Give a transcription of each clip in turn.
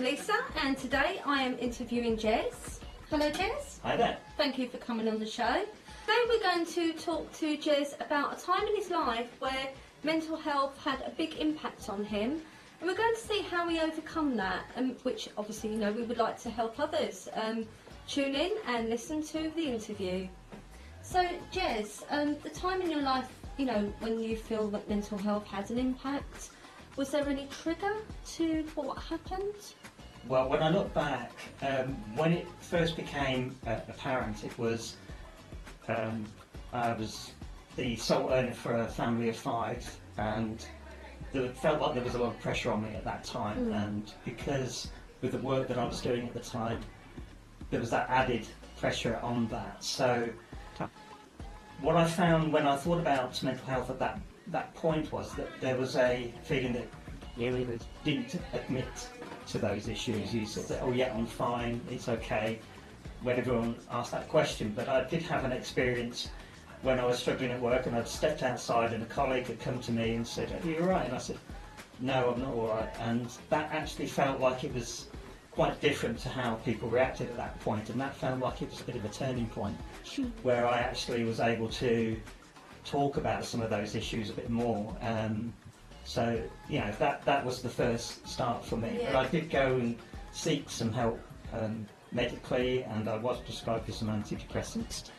Lisa, and today I am interviewing Jez. Hello Jez. Hi there. Thank you for coming on the show. Today we're going to talk to Jez about a time in his life where mental health had a big impact on him, and we're going to see how he overcome that, which obviously, you know, we would like to help others. Tune in and listen to the interview. So Jez, the time in your life, you know, when you feel that mental health has an impact, was there any trigger to what happened? Well, when I look back, when it first became apparent, it was I was the sole earner for a family of 5, and it felt like there was a lot of pressure on me at that time. And because with the work that I was doing at the time, there was that added pressure on that. So what I found when I thought about mental health at that point was that there was a feeling that you really didn't admit to those issues. You sort of said, oh yeah, I'm fine, it's okay, when everyone asked that question. But I did have an experience when I was struggling at work, and I'd stepped outside and a colleague had come to me and said, are you alright? And I said, no, I'm not alright. And that actually felt like it was quite different to how people reacted at that point, and that felt like it was a bit of a turning point where I actually was able to talk about some of those issues a bit more. So, you know, that was the first start for me. Yeah. But I did go and seek some help medically, and I was prescribed for some antidepressants,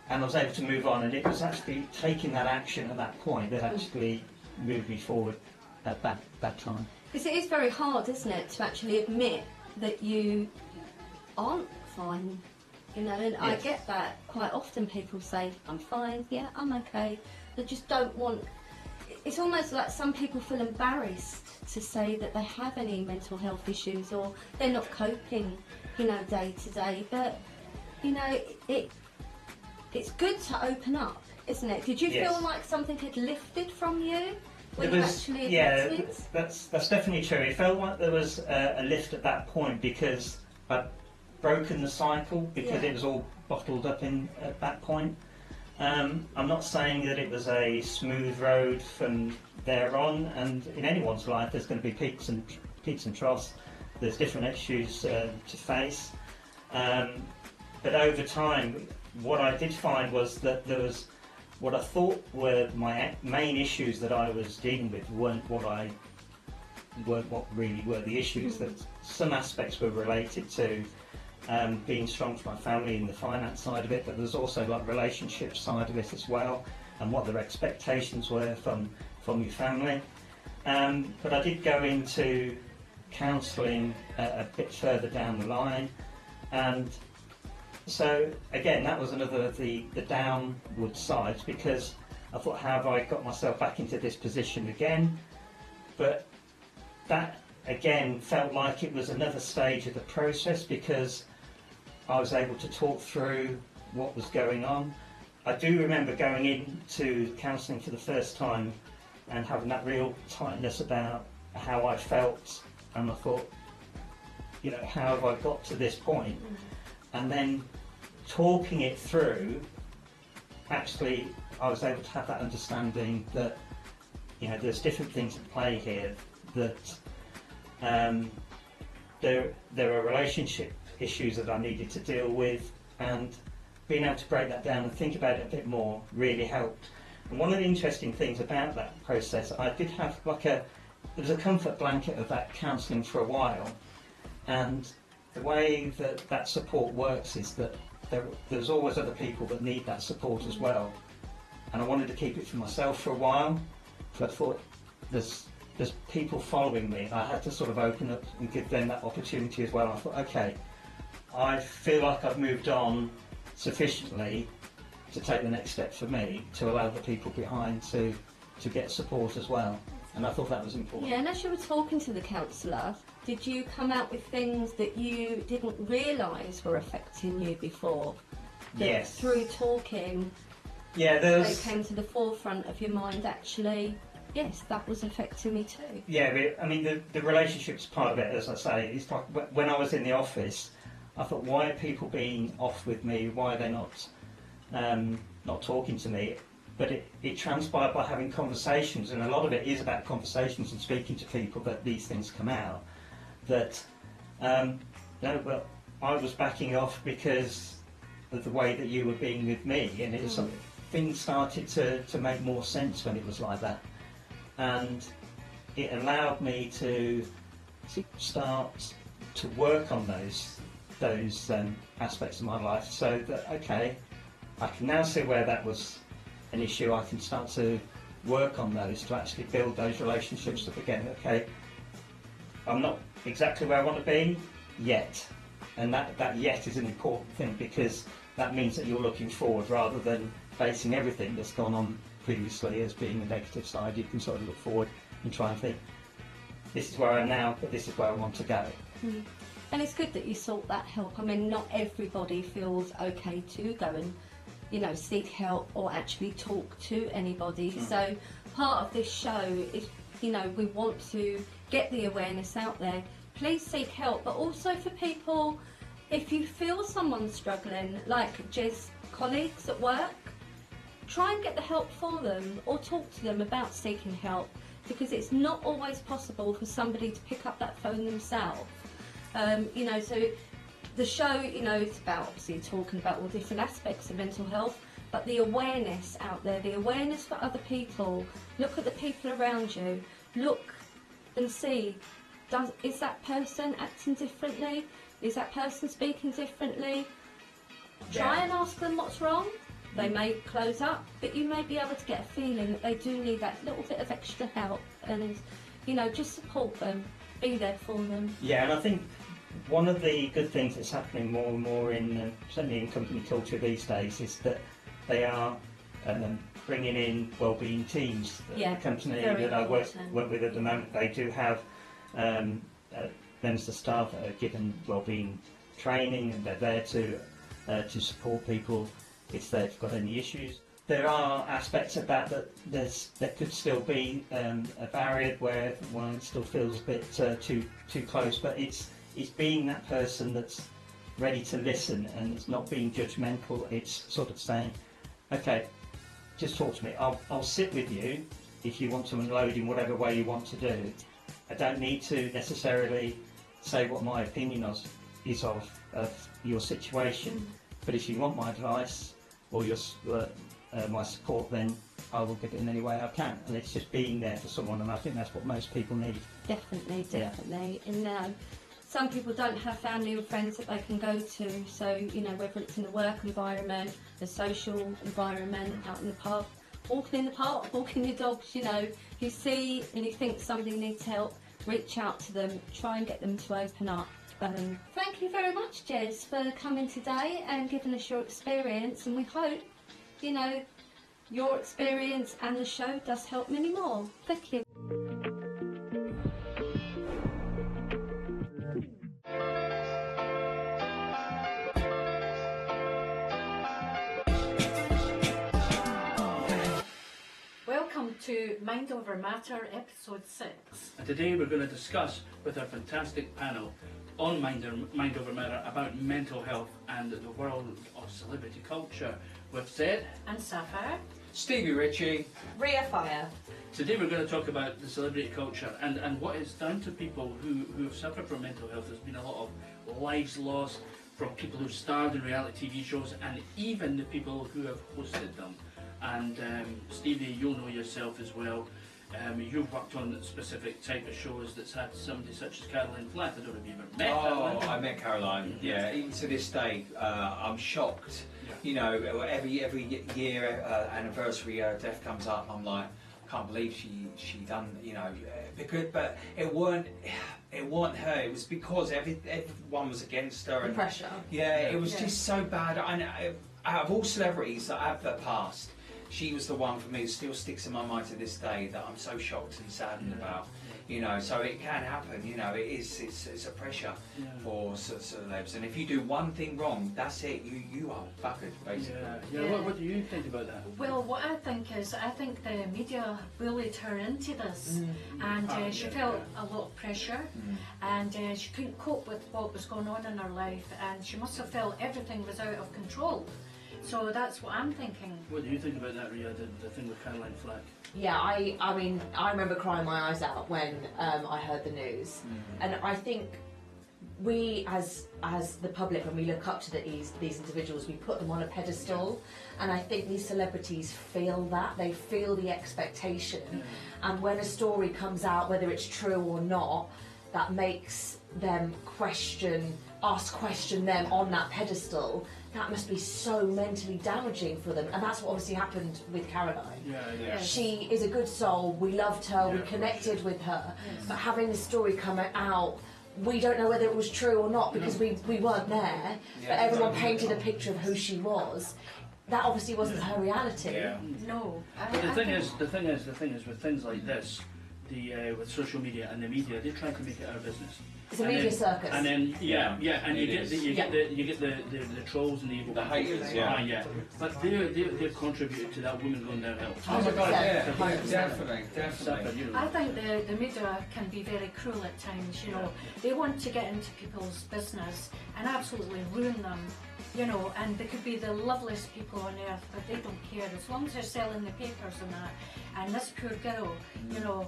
and I was able to move on, and it was actually taking that action at that point that actually moved me forward at that time. Because it is very hard, isn't it, to actually admit that you aren't fine, you know, and yes. I get that quite often. People say, I'm fine, yeah, I'm okay. They just don't want, it's almost like some people feel embarrassed to say that they have any mental health issues, or they're not coping, you know, day to day. But, you know, it's good to open up, isn't it? Did you Yes. feel like something had lifted from you? Yeah, that's definitely true. It felt like there was a lift at that point because I'd broken the cycle, because it was all bottled up at that point. I'm not saying that it was a smooth road from there on, and in anyone's life there's going to be peaks and troughs. There's different issues to face, but over time what I did find was that there was what I thought were my main issues that I was dealing with weren't what really were the issues. That some aspects were related to being strong for my family and the finance side of it, but there's also like relationship side of it as well, and what their expectations were from your family. But I did go into counselling a bit further down the line, and so again, that was another of the downward sides, because I thought, how have I got myself back into this position again? But that again felt like it was another stage of the process, because I was able to talk through what was going on. I do remember going into counselling for the first time and having that real tightness about how I felt, and I thought, you know, how have I got to this point? And then talking it through, actually I was able to have that understanding that, you know, there's different things at play here, that there are relationship issues that I needed to deal with, and being able to break that down and think about it a bit more really helped. And one of the interesting things about that process, I did have like there was a comfort blanket of that counselling for a while, and the way that support works is that there's always other people that need that support as well. And I wanted to keep it for myself for a while, but I thought there's people following me. I had to sort of open up and give them that opportunity as well. I thought, okay, I feel like I've moved on sufficiently to take the next step for me, to allow the people behind to get support as well. And I thought that was important. Yeah, and as you were talking to the counsellor, did you come out with things that you didn't realise were affecting you before? Yes. Through talking, they came to the forefront of your mind, actually, yes, that was affecting me too. Yeah, I mean, the relationships part of it, as I say, is like when I was in the office, I thought, why are people being off with me? Why are they not talking to me? But it transpired by having conversations, and a lot of it is about conversations and speaking to people that these things come out. That No, but I was backing off because of the way that you were being with me, and it was things started to make more sense when it was like that, and it allowed me to start to work on those aspects of my life, so that okay, I can now see where that was an issue. I can start to work on those to actually build those relationships up again. Okay, I'm not exactly where I want to be yet, and that yet is an important thing, because that means that you're looking forward rather than facing everything that's gone on previously as being a negative side. You can sort of look forward and try and think, this is where I am now, but this is where I want to go. And it's good that you sought that help. I mean, not everybody feels okay to go and, you know, seek help or actually talk to anybody. So part of this show is, you know, we want to get the awareness out there. Please seek help, but also for people, if you feel someone's struggling, like Jez's colleagues at work, try and get the help for them, or talk to them about seeking help, because it's not always possible for somebody to pick up that phone themselves. You know, so the show, you know, it's about obviously talking about all different aspects of mental health, but the awareness out there, the awareness for other people. Look at the people around you, look and see, is that person acting differently? Is that person speaking differently? Try and ask them what's wrong. They may close up, but you may be able to get a feeling that they do need that little bit of extra help, and, you know, just support them, be there for them. Yeah, and I think one of the good things that's happening more and more in, certainly in company culture these days, is that they are bringing in wellbeing teams. The company that I work with at the moment, they do have members of staff that are given wellbeing training, and they're there to support people if they've got any issues. There are aspects of that there could still be a barrier where one still feels a bit too close, but it's being that person that's ready to listen, and it's not being judgmental. It's sort of saying, okay, just talk to me. I'll sit with you if you want to unload in whatever way you want to do. I don't need to necessarily say what my opinion is of your situation, but if you want my advice or my support, then I will give it in any way I can. And it's just being there for someone, and I think that's what most people need. Definitely. And some people don't have family or friends that they can go to, so, you know, whether it's in a work environment, a social environment, out in the pub, walking in the park, walking your dogs, you know, you see and you think somebody needs help, reach out to them, try and get them to open up. Thank you very much, Jez, for coming today and giving us your experience, and we hope, you know, your experience and the show does help many more. Thank you. Welcome to Mind Over Matter, episode 6. And today we're going to discuss with our fantastic panel on Mind Over Matter about mental health and the world of celebrity culture with Zed And Sapphire. Stevie Ritchie. Rhea Fire. Today we're going to talk about the celebrity culture and what it's done to people who have suffered from mental health. There's been a lot of lives lost from people who've starred in reality TV shows, and even the people who have hosted them. And Stevie, you'll know yourself as well. You've worked on a specific type of shows that's had somebody such as Caroline Flack. I don't know if you've ever met Caroline. I met Caroline, yeah. Even to this day, I'm shocked. Yeah. You know, every year anniversary death comes up, I'm like, I can't believe she done, you know, but it weren't her. It was because everyone was against her. The and pressure. Yeah, it was just so bad. Out of all celebrities that have passed, she was the one for me that still sticks in my mind to this day that I'm so shocked and saddened about. You know, so it can happen. You know, it's a pressure for celebs, and if you do one thing wrong, that's it. You are buggered, basically. Yeah. What do you think about that? Well, what I think is, I think the media bullied her into this, and she felt a lot of pressure, and she couldn't cope with what was going on in her life, and she must have felt everything was out of control. So that's what I'm thinking. What do you think about that, Rhea, the thing with Caroline Flack? Yeah, I mean, I remember crying my eyes out when I heard the news, and I think we as the public, when we look up to these individuals, we put them on a pedestal, and I think these celebrities feel that, they feel the expectation, and when a story comes out, whether it's true or not, that makes them question them on that pedestal. That must be so mentally damaging for them, and that's what obviously happened with Caroline. She is a good soul, we loved her, we connected with her, but having the story come out, we don't know whether it was true or not, because we weren't there, but everyone painted a picture of who she was. That obviously wasn't her reality. No. But the thing is with things like this, with social media and the media, they try to make it our business. It's a media circus. And then and you get the trolls and the haters, But they've contributed to that woman going downhill. Oh my God, definitely. I think the media can be very cruel at times, you know. They want to get into people's business and absolutely ruin them, you know, and they could be the loveliest people on earth, but they don't care, as long as they're selling the papers and that. And this poor girl, you know,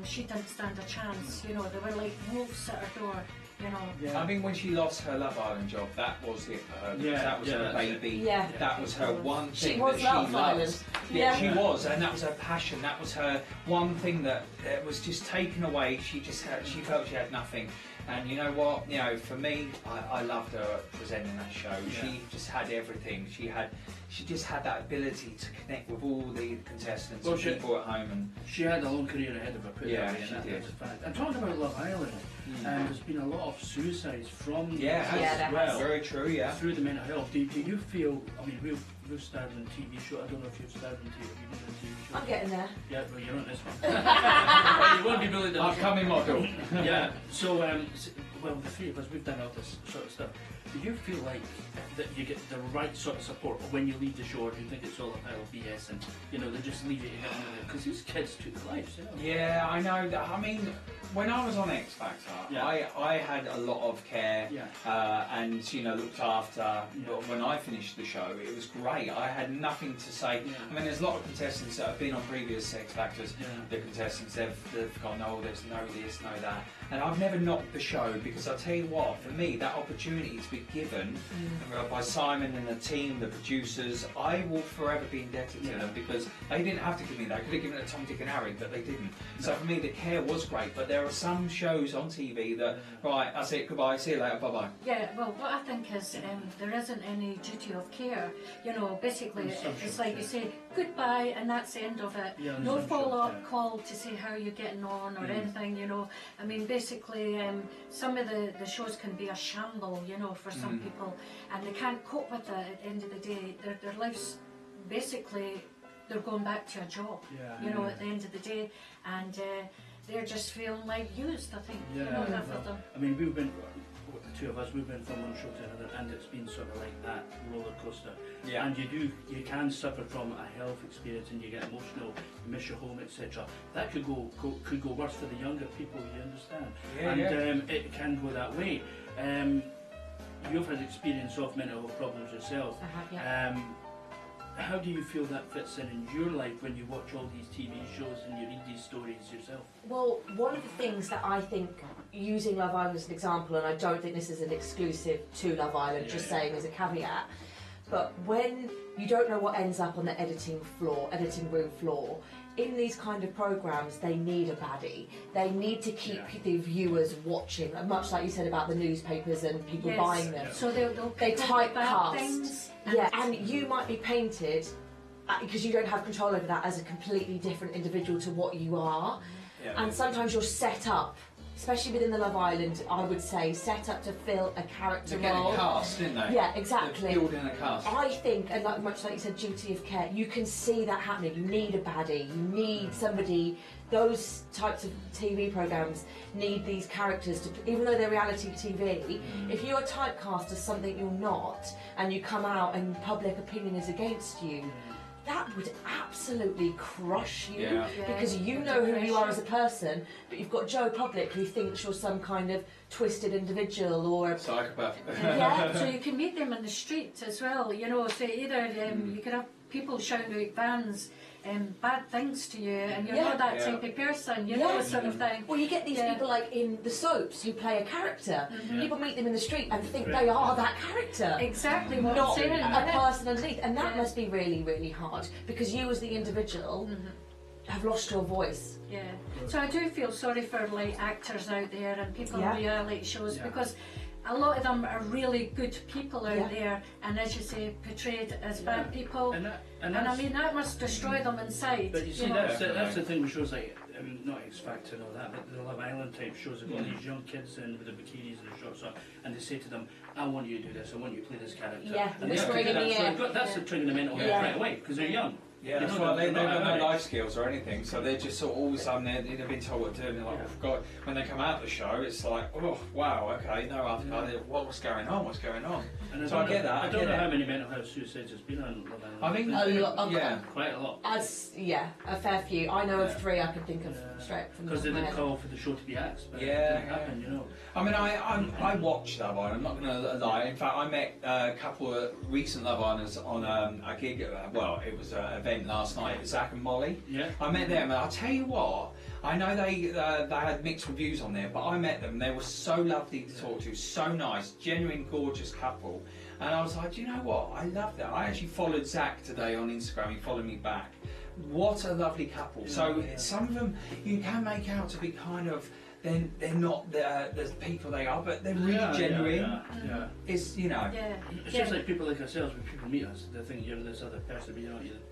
she didn't stand a chance, you know, they were like wolves at her door, you know. I mean, when she lost her Love Island job, that was it for her, because that was her baby, that was her one thing that she loved. She was, and that was her passion, that was her one thing that was just taken away. She felt she had nothing. And you know what? You know, for me, I loved her presenting that show. She just had everything. She just had that ability to connect with all the contestants and people at home. And she had a long career ahead of her. Put that way, she and did. That's a fact. And talking about Love Island, there's been a lot of suicides from as well. Very true. Through the mental health. Do you feel? I mean, we've starred in a TV show. I don't know if you've starred in TV show. I'm getting there. Yeah, well, you're on this one. You won't be bullied. Upcoming model. So, well, the three of us, we've done all this sort of stuff. Do you feel like that you get the right sort of support when you leave the show, or do you think it's all a pile of BS and, you know, they just leave it to because these kids took their lives, you know? Yeah, I know. I mean, when I was on X Factor, I had a lot of care and, you know, looked after. But when I finished the show, it was great. I had nothing to say. I mean, there's a lot of contestants that have been on previous X Factors. The contestants, they've gone, oh, there's no this, no that. And I've never knocked the show, because I'll tell you what, for me, that opportunity to be given by Simon and the team, the producers, I will forever be indebted to them, because they didn't have to give me that. I could have given it to Tom, Dick and Harry, but they didn't. So for me, the care was great, but there are some shows on TV that, right, that's it, goodbye, see you later, bye-bye. Yeah, well, what I think is there isn't any duty of care. You know, basically, it's like you say goodbye and that's the end of it. No follow-up call to see how you're getting on or anything, you know. I mean, basically, some of the shows can be a shamble, you know, for some people, and they can't cope with it at the end of the day. Their lives, basically, they're going back to a job, you know, at the end of the day, and they're just feeling like used, I think, you know, for them. I mean, we've been, the two of us, we've been from one show to another, and it's been sort of like that roller coaster. And you can suffer from a health experience, and you get emotional, you miss your home, etc. That could go worse for the younger people, you understand? It can go that way. You've had experience of mental health problems yourself. How do you feel that fits in your life when you watch all these TV shows and you read these stories yourself? Well, one of the things that I think, using Love Island as an example, and I don't think this is an exclusive to Love Island, saying as a caveat, but when you don't know what ends up on the editing room floor, in these kind of programmes, they need a baddie. They need to keep the viewers watching, much like you said about the newspapers and people buying them. So they typecast. And you might be painted, because you don't have control over that, as a completely different individual to what you are. And sometimes you're set up, especially within the Love Island, I would say, set up to fill a character role. They're getting cast, didn't they? Yeah, exactly. They're building a cast. I think, and much like you said, duty of care, you can see that happening. You need a baddie, you need somebody. Those types of TV programmes need these characters to, even though they're reality TV, if you are typecast as something you're not, and you come out and public opinion is against you, that would absolutely crush you, because you know who you are as a person, but you've got Joe Public who thinks you're some kind of twisted individual or psychopath. So you can meet them in the street as well, you know. So either you could have people shouting out vans bad things to you, and you're Yeah. not that Yeah. type of person, you know, Yeah. sort of thing. Well, you get these Yeah. people like in the soaps who play a character. Mhm. People meet them in the street and think they are that character. Exactly what Not I'm saying. a yeah. person underneath. And that Yeah. must be really, really hard because you as the individual have lost your voice. Yeah. So I do feel sorry for like actors out there and people Yeah. in reality shows Yeah. because a lot of them are really good people out Yeah. there, and as you say, portrayed as Yeah. bad people. And And that's, I mean that must destroy them inside. but you see, know. that's the thing with shows like, not X Factor and all that, but the Love Island type shows have got these young kids in with the bikinis and the shorts on, and they say to them, I want you to do this, I want you to play this character. Yeah, and they have to whispering do in that. the So ear. they've got- that's the triggering the mental health Yeah. right away, because they're young. Yeah, that's You know, right. They've they're not got no that life age. skills or anything, so they're just sort of all of a sudden they've been told what to do, and they're like, Yeah. oh, God. When they come out of the show, it's like, oh, wow, okay, no, what's going on? What's going on? And So I get that. I don't get know it. how many mental health suicides there's been on Love Island. I think A lot. yeah. Quite a lot. Yeah, a fair few. I know Yeah. of 3 I could think of Yeah. straight from the Because they top of my didn't head. call for the show to be axed, but Yeah, it didn't yeah. happen, you know. I mean, I watched Love Island. I'm not going to lie. In fact, I met a couple of recent Love Islanders on a gig. Well, it was an event last night. It was Zach and Molly. Yeah. I met them, and I'll tell you what. I know they had mixed reviews on there, but I met them. They were so lovely to talk to, so nice, genuine, gorgeous couple. And I was like, do you know what? I love that. I actually followed Zach today on Instagram. He followed me back. What a lovely couple. So Yeah. some of them you can make out to be kind of. They're not the people they are, but they're really Yeah, genuine. Yeah. It's, you know. Yeah. It's Yeah. just like people like ourselves, when people meet us, they think you're this other person, but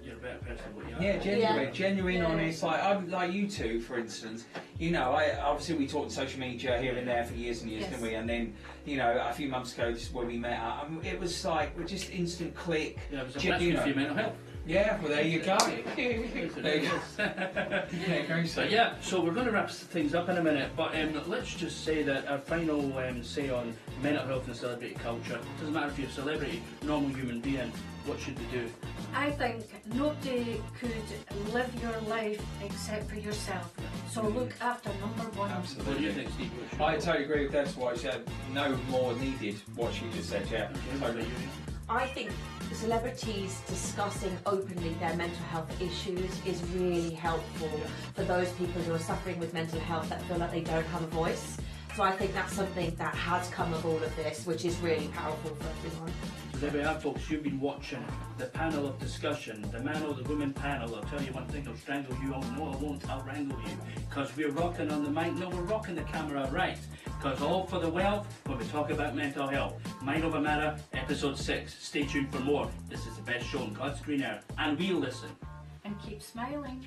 you're a better person than what you are. Yeah, genuine, Yeah. genuine, Yeah. honest. Like you two, for instance. You know, obviously we talked social media here and there for years and years, Yes. didn't we? And then, you know, a few months ago, this is where we met up. And it was like, we're just instant click. Yeah, it was a You blessing know. for your mental health. Yeah, well, there you go. There you go. Yeah, go So yeah, so we're going to wrap things up in a minute, but let's just say that our final say on mental health and celebrity culture, doesn't matter if you're a celebrity, normal human being, what should they do? I think nobody could live your life except for yourself. So look after number one. Absolutely. What do you think, Steve? What should I we do? totally agree with that's what I said. No more needed, what she just said, yeah. Okay, Totally. so you- I think celebrities discussing openly their mental health issues is really helpful for those people who are suffering with mental health that feel like they don't have a voice. So I think that's something that has come of all of this, which is really powerful for everyone. So there we have, folks. You've been watching the panel of discussion, the man or the woman panel. I'll tell you one thing, I'll strangle you all. No, I won't. I'll wrangle you. Because we're rocking on the mic. No, we're rocking the camera right. Because all for the wealth when we talk about mental health. Mind Over Matter, episode 6. Stay tuned for more. This is the best show on God's green earth. And we'll listen. And keep smiling.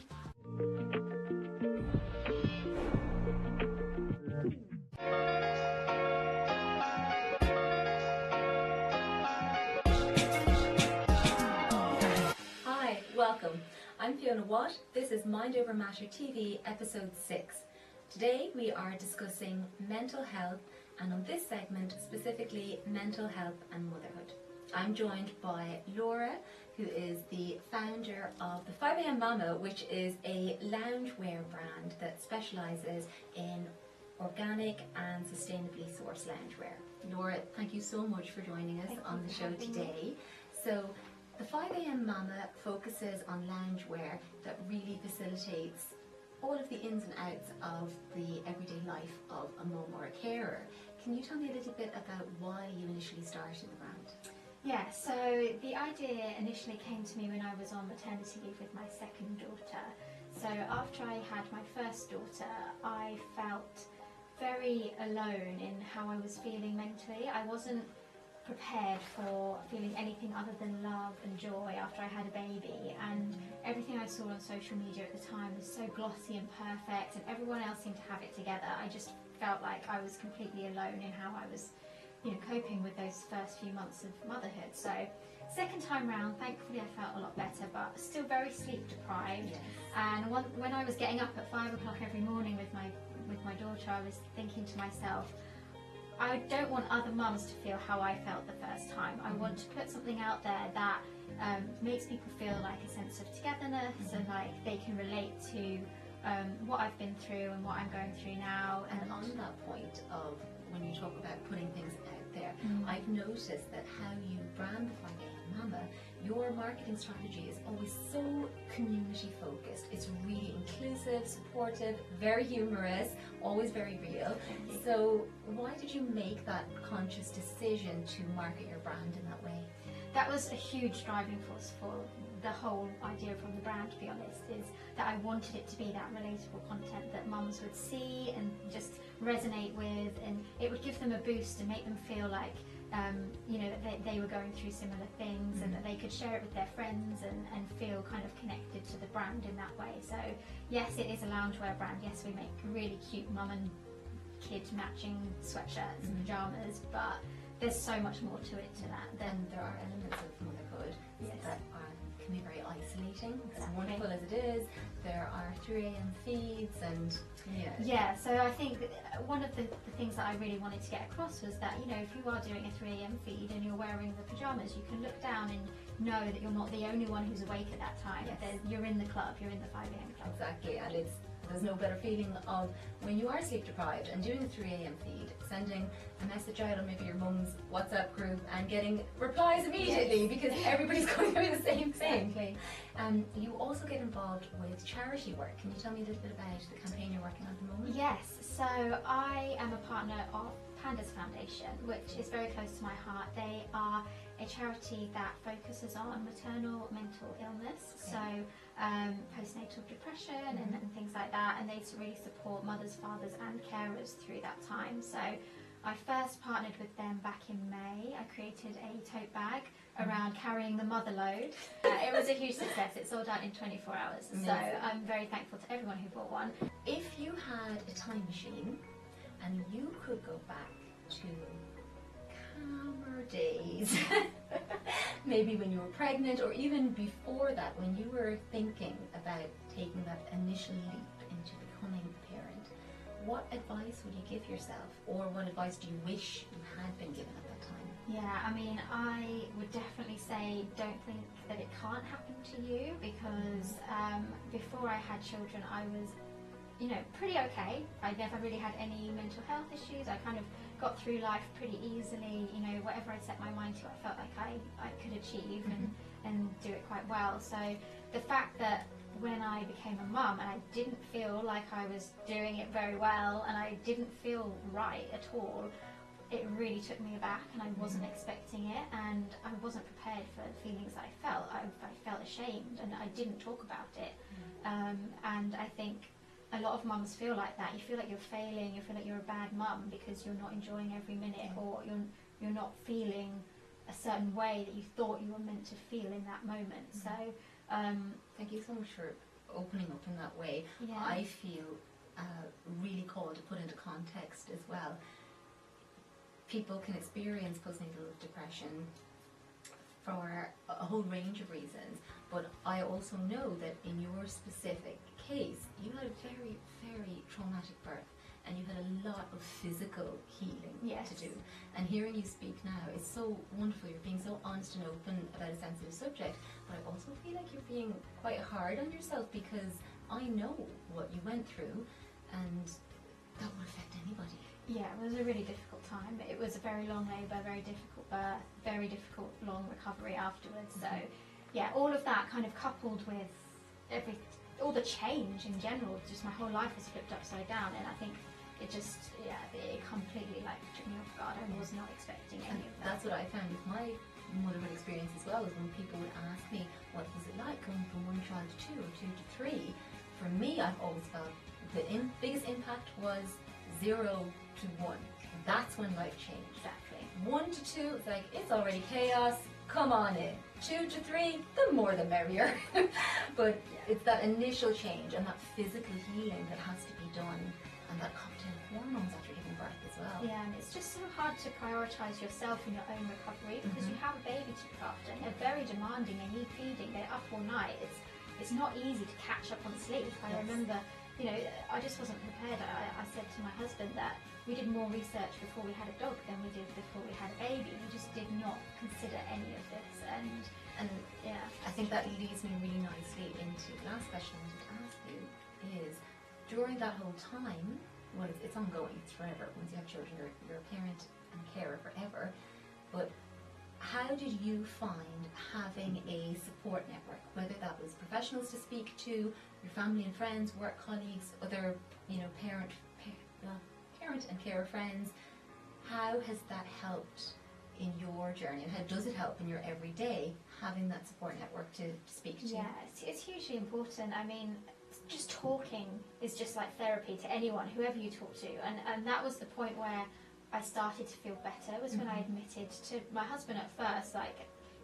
Hi, welcome. I'm Fiona Watt. This is Mind Over Matter TV, episode 6. Today we are discussing mental health, and on this segment specifically mental health and motherhood. I'm joined by Laura, who is the founder of the 5am Mama, which is a loungewear brand that specialises in organic and sustainably sourced loungewear. Laura, thank you so much for joining us Thank on you the for show having me. today. So, the 5am Mama focuses on loungewear that really facilitates all of the ins and outs of the everyday life of a mum or a carer. Can you tell me a little bit about why you initially started the brand? Yeah, so the idea initially came to me when I was on maternity leave with my second daughter. So after I had my first daughter, I felt very alone in how I was feeling mentally. I wasn't prepared for feeling anything other than love and joy after I had a baby, and everything I saw on social media at the time was so glossy and perfect, and everyone else seemed to have it together. I just felt like I was completely alone in how I was, coping with those first few months of motherhood. So second time round, thankfully I felt a lot better, but still very sleep deprived. And when I was getting up at 5 o'clock every morning with my daughter, I was thinking to myself, I don't want other mums to feel how I felt the first time. I want to put something out there that makes people feel like a sense of togetherness and like they can relate to what I've been through and what I'm going through now. And on that point of when you talk about putting things out there, Mm. I've noticed that how you brand the 5am Mama, your marketing strategy is always so community focused. It's really inclusive, supportive, very humorous, always very real. So why did you make that conscious decision to market your brand in that way? That was a huge driving force for the whole idea from the brand, to be honest, is that I wanted it to be that relatable content that mums would see and just resonate with, and it would give them a boost and make them feel like that they were going through similar things, and that they could share it with their friends and feel kind of connected to the brand in that way. So yes, it is a loungewear brand. Yes, we make really cute mum and kid matching sweatshirts and pyjamas, but there's so much more to it to that. Then there are elements of motherhood that can be very isolating. As wonderful as it is, there are 3am feeds and yeah. So I think one of the things that I really wanted to get across was that, if you are doing a 3am feed and you're wearing the pyjamas, you can look down and know that you're not the only one who's awake at that time. Yes. You're in the club, you're in the 5am club. Exactly, and there's no better feeling of when you are sleep deprived and doing a 3am feed, sending a message out on maybe your mum's WhatsApp group and getting replies immediately because everybody's going through the same thing. Exactly. You also get involved with charity work. Can you tell me a little bit about the campaign you're working on at the moment? Yes, so I am a partner of Pandas Foundation, which is very close to my heart. They are a charity that focuses on maternal mental illness, so postnatal depression and things like that, and they really support mothers, fathers and carers through that time. So I first partnered with them back in May. I created a tote bag around carrying the mother load. It was a huge success. It sold out in 24 hours. Amazing. So I'm very thankful to everyone who bought one. If you had a time machine and you could go back to calmer days, maybe when you were pregnant or even before that, when you were thinking about taking that initial leap into becoming a parent, what advice would you give yourself, or what advice do you wish you had been given at that time? Yeah, I mean, I would definitely say don't think that it can't happen to you, because before I had children I was, pretty okay. I never really had any mental health issues. I kind of got through life pretty easily. Whatever I set my mind to, I felt like I could achieve and do it quite well. So the fact that when I became a mum and I didn't feel like I was doing it very well and I didn't feel right at all, it really took me aback, and I wasn't expecting it, and I wasn't prepared for the feelings that I felt. I felt ashamed and I didn't talk about it. And I think a lot of mums feel like that. You feel like you're failing, you feel like you're a bad mum because you're not enjoying every minute, or you're not feeling a certain way that you thought you were meant to feel in that moment. So thank you so much for opening up in that way. Yeah. I feel really called to put into context as well. People can experience postnatal depression for a whole range of reasons, but I also know that in your specific case, you had a very, very traumatic birth, and you had a lot of physical healing to do. And hearing you speak now is so wonderful. You're being so honest and open about a sensitive subject, but I also feel like you're being quite hard on yourself, because I know what you went through, and that would affect anybody. yeah, it was a really difficult time. It was a very long labour, very difficult birth, very difficult long recovery afterwards. So yeah, all of that kind of coupled with all the change in general, just my whole life was flipped upside down, and I think it just, it completely took me off guard. I was not expecting any of that. That's what I found with my motherhood experience as well, is when people would ask me what was it like going from one child to two or two to three. For me, I've always felt the biggest impact was 0 to 1. That's when life changed. Exactly. 1 to 2, it's like, it's already chaos, come on in. 2 to 3, the more the merrier. But it's that initial change and that physical healing that has to be done, and that cocktail of hormones after giving birth as well. Yeah, and it's just so hard to prioritise yourself in your own recovery, because you have a baby to look after, and they're very demanding. They need feeding. They're up all night. It's not easy to catch up on sleep. I remember, I just wasn't prepared. I said to my husband that we did more research before we had a dog than we did before we had a baby. We just did not consider any of this, and yeah, I think that leads me really nicely into the last question I wanted to ask you is, during that whole time, well, it's ongoing, it's forever. Once you have children, you're a parent and a carer forever. But how did you find having a support network, whether that was professionals to speak to, your family and friends, work colleagues, other, parent and carer friends? How has that helped in your journey, and how does it help in your everyday, having that support network to speak to? Yeah, it's hugely important. I mean, just talking is just like therapy to anyone, whoever you talk to, and that was the point where I started to feel better, was when I admitted to my husband at first, like,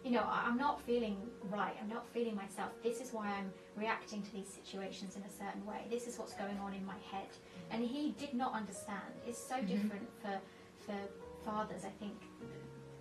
I'm not feeling right, I'm not feeling myself, this is why I'm reacting to these situations in a certain way, this is what's going on in my head. And he did not understand. It's so different for fathers, I think,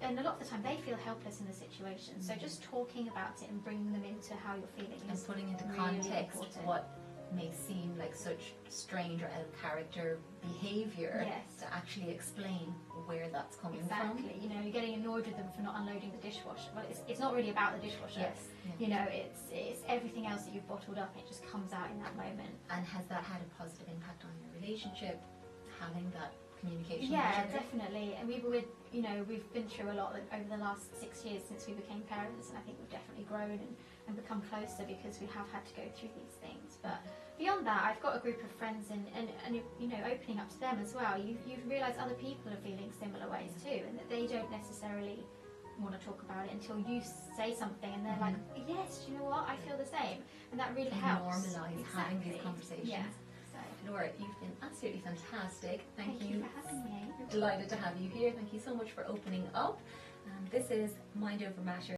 and a lot of the time they feel helpless in the situation, so just talking about it and bringing them into how you're feeling And is putting into really context important. what may seem like such strange or out of character behaviour, Yes. to actually explain where that's coming Exactly. You're getting annoyed with them for not unloading the dishwasher. Well, it's not really about the dishwasher. from. Yes. It's everything else that you've bottled up, and it just comes out in that moment. And has that had a positive impact on your relationship, having that communication? Yeah, with each other? definitely. And we've been through a lot over the last 6 years since we became parents, and I think we've definitely grown and become closer because we have had to go through these things. But beyond that, I've got a group of friends, and opening up to them as well. You realise other people are feeling similar ways too, and that they don't necessarily want to talk about it until you say something, and they're like, yes, you know what, I feel the same, and that really And helps. normalise having these Exactly. conversations. Yeah. So, Laura, you've been absolutely fantastic. Thank you for having me. Delighted to have you here. Thank you so much for opening up. This is Mind Over Matter.